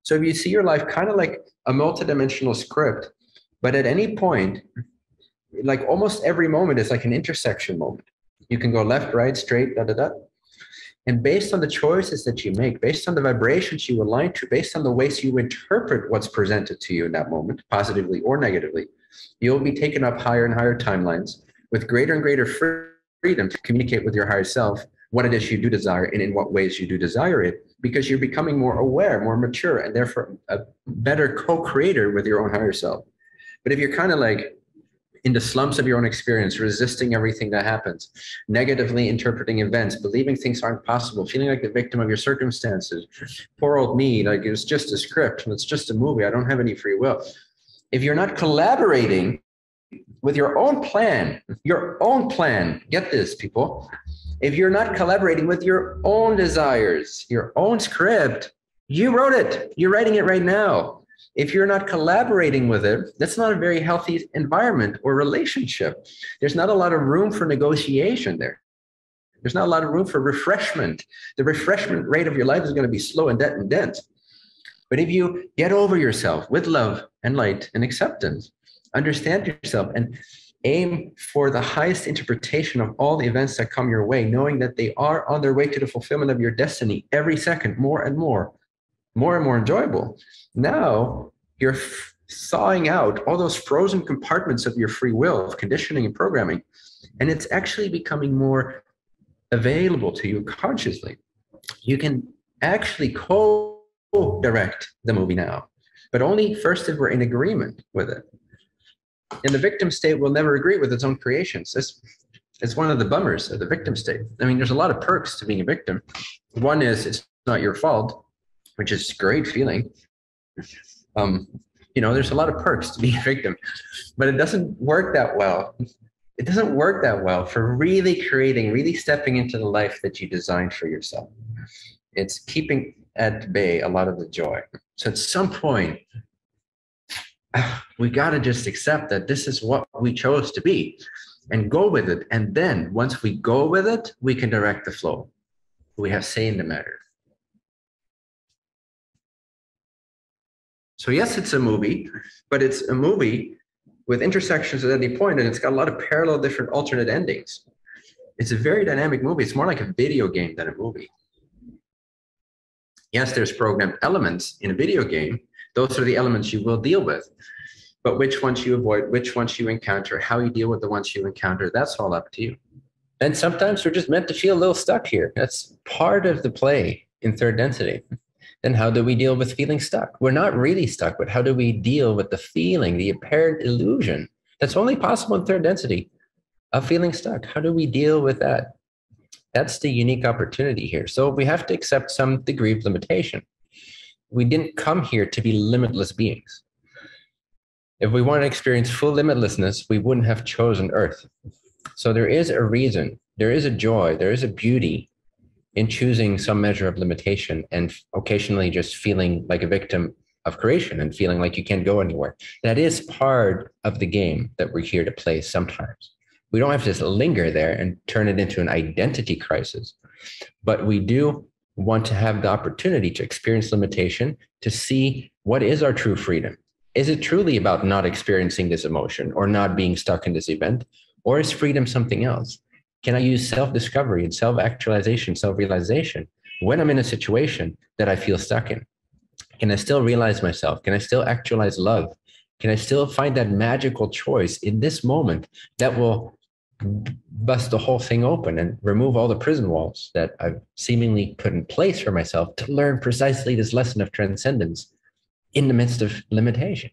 So if you see your life kind of like a multidimensional script, but at any point, like almost every moment is like an intersection moment. You can go left, right, straight, da, da, da. And based on the choices that you make, based on the vibrations you align to, based on the ways you interpret what's presented to you in that moment, positively or negatively, you'll be taken up higher and higher timelines with greater and greater freedom to communicate with your higher self what it is you do desire and in what ways you do desire it, because you're becoming more aware, more mature, and therefore a better co-creator with your own higher self. But if you're kind of like in the slumps of your own experience, resisting everything that happens, negatively interpreting events, believing things aren't possible, feeling like the victim of your circumstances, poor old me, like it's just a script, and it's just a movie, I don't have any free will. If you're not collaborating with your own plan, get this, people, if you're not collaborating with your own desires, your own script, you wrote it, you're writing it right now. If you're not collaborating with it, that's not a very healthy environment or relationship. There's not a lot of room for negotiation there. There's not a lot of room for refreshment. The refreshment rate of your life is going to be slow and dense. But if you get over yourself with love and light and acceptance, understand yourself and aim for the highest interpretation of all the events that come your way, knowing that they are on their way to the fulfillment of your destiny every second, more and more enjoyable. Now you're thawing out all those frozen compartments of your free will, of conditioning and programming, and it's actually becoming more available to you consciously. You can actually co-direct the movie now, but only first if we're in agreement with it. And the victim state will never agree with its own creations. It's one of the bummers of the victim state. I mean, there's a lot of perks to being a victim. One is it's not your fault, which is a great feeling. There's a lot of perks to being a victim, but it doesn't work that well. It doesn't work that well for really creating, really stepping into the life that you designed for yourself. It's keeping at bay a lot of the joy. So at some point, we got to just accept that this is what we chose to be and go with it. And then once we go with it, we can direct the flow. We have say in the matter. So yes, it's a movie, but it's a movie with intersections at any point, and it's got a lot of parallel, different alternate endings. It's a very dynamic movie. It's more like a video game than a movie. Yes, there's programmed elements in a video game. Those are the elements you will deal with. But which ones you avoid, which ones you encounter, how you deal with the ones you encounter, that's all up to you. And sometimes we're just meant to feel a little stuck here. That's part of the play in third density. Then how do we deal with feeling stuck? We're not really stuck, but how do we deal with the feeling, the apparent illusion that's only possible in third density of feeling stuck? How do we deal with that? That's the unique opportunity here. So we have to accept some degree of limitation. We didn't come here to be limitless beings. If we want to experience full limitlessness, we wouldn't have chosen Earth. So there is a reason, there is a joy, there is a beauty in choosing some measure of limitation and occasionally just feeling like a victim of creation and feeling like you can't go anywhere. That is part of the game that we're here to play sometimes. We don't have to just linger there and turn it into an identity crisis, but we do want to have the opportunity to experience limitation, to see what is our true freedom. Is it truly about not experiencing this emotion or not being stuck in this event? Or is freedom something else? Can I use self-discovery and self-actualization, self-realization when I'm in a situation that I feel stuck in? Can I still realize myself? Can I still actualize love? Can I still find that magical choice in this moment that will bust the whole thing open and remove all the prison walls that I've seemingly put in place for myself to learn precisely this lesson of transcendence in the midst of limitation?